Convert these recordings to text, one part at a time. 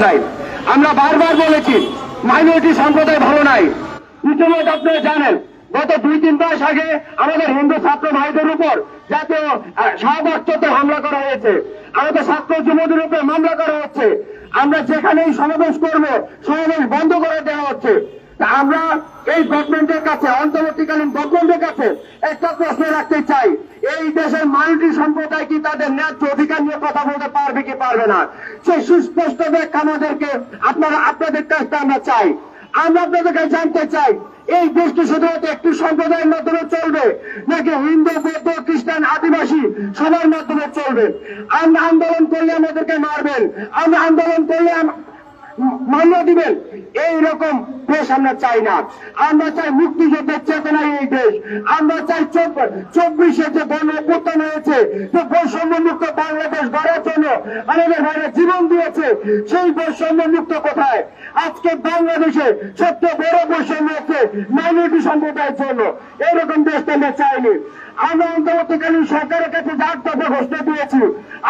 সম্প্রদায়। আমরা বারবার বলেছি মাইনরিটি সম্প্রদায় ভালো নাই। ইতিমধ্যে আপনারা জানেন গত 2-3 মাস আগে আমাদের হিন্দু ছাত্র ভাইদের উপর জাতীয় শাহবাগ হামলা করা হয়েছে, আমাদের ছাত্র যুবদের উপর মামলা করা হচ্ছে। আমরা যেখানেই সমাবেশ করব সমাবেশ বন্ধ করে দেওয়া হচ্ছে। আমরা এই গভর্নমেন্টের কাছে, অন্তর্বর্তীকালীন গভর্নমেন্টের কাছে একটা প্রশ্ন রাখতে চাই, এই দেশের মাইনরিটি সম্প্রদায় কি তাদের ন্যায্য অধিকার নিয়ে কথা বলতে পারবে কি পারবে না, সেই সুস্পষ্ট ব্যাখ্যা আমাদেরকে আপনাদের কাছে আমরা চাই। আমরা আপনাদের কাছে জানতে চাই, এই দেশটি শুধুমাত্র একটি সম্প্রদায়ের মাধ্যমে চলবে নাকি হিন্দু, বৌদ্ধ, খ্রিস্টান, আদিবাসী সবার মাধ্যমে চলবে? আমরা আন্দোলন করলে আমাদেরকে মারবেন, আমরা আন্দোলন করলে মান্য দিবেন, এইরকম দেশ আমরা চাই না। আমরা চাই মুক্তিযুদ্ধের চেতনায় এই দেশ। আমরা চাই 24-এ যে গণ অভ্যুত্থান হয়েছে, যে বৈষম্য মুক্ত বাংলাদেশ গড়ার জন্য আমাদের ভাইরা জীবন দিয়েছে, সেই বৈষম্য মুক্ত কোথায়? আজকে বাংলাদেশে সবচেয়ে বড় বৈষম্য হচ্ছে মাইনরিটি সম্প্রদায়ের জন্য। এরকম দেশ আমরা চাইনি। আমরা অন্তর্বর্তীকালীন সরকারের কাছে 8 দফা ঘোষণা দিয়েছি,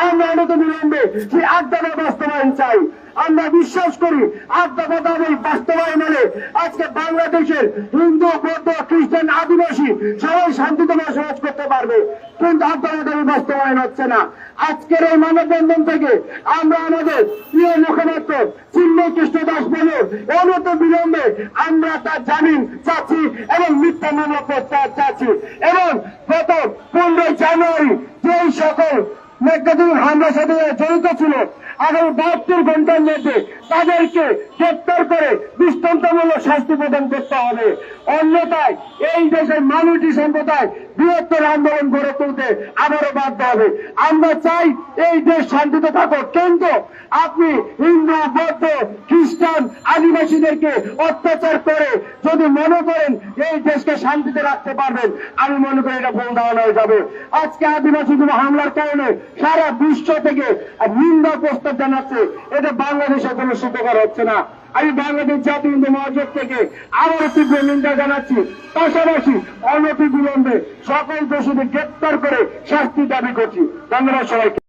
আমরা অনতিবিলম্বে সেই 8 দফা বাস্তবায়ন চাই। আমরা বিশ্বাস করি 8 দফা দাবি বাস্তবায়ন হলে আজকে বাংলাদেশের হিন্দু, বৌদ্ধ, খ্রিস্টান, আদিবাসী সবাই শান্তিতে বসবাস করতে পারবে। কিন্তু 8 দফা দাবি বাস্তবায়ন হচ্ছে না। আজকের এই মানববন্ধন থেকে আমরা আমাদের প্রিয় মুখপাত্র চিন্ময় কৃষ্ণ দাস বলে অনতিবিলম্বে আমরা তার জামিন চাচ্ছি এবং মিথ্যা মামলা প্রত্যাহার চাচ্ছি। এবং গত 15 জানুয়ারি যেই সকল মেঘাদুর হামলার সাথে জড়িত ছিল, আগামী 72 ঘন্টার মধ্যে তাদেরকে গ্রেপ্তার করে দৃষ্টান্তমূলক শাস্তি প্রদান করতে হবে। অন্যথায় এই দেশের মাইনরিটি সম্প্রদায় বৃহত্তর আন্দোলন গড়ে তুলতে আবারও বাধ্য হবে। আমরা চাই এই দেশ শান্তিতে থাকুক, কিন্তু আপনি হিন্দু, বৌদ্ধ, খ্রিস্টান, আদিবাসীদেরকে অত্যাচার করে যদি মনে করেন এই দেশকে শান্তিতে রাখতে পারবেন, আমি মনে করি এটা ভুল ধারণা হয়ে যাবে। আজকে আদিবাসীগুলো হামলার কারণে সারা বিশ্ব থেকে নিন্দা প্রস্তাব জানাচ্ছে, এটা বাংলাদেশের কোনো সুখকর হচ্ছে না। আমি বাংলাদেশ জাতীয় হিন্দু মহাজোট থেকে আবারও তীব্র নিন্দা জানাচ্ছি। পাশাপাশি অনতিবিলম্বে সকল দোষীদের গ্রেপ্তার করে শাস্তি দাবি করছি। ধন্যবাদ সবাইকে।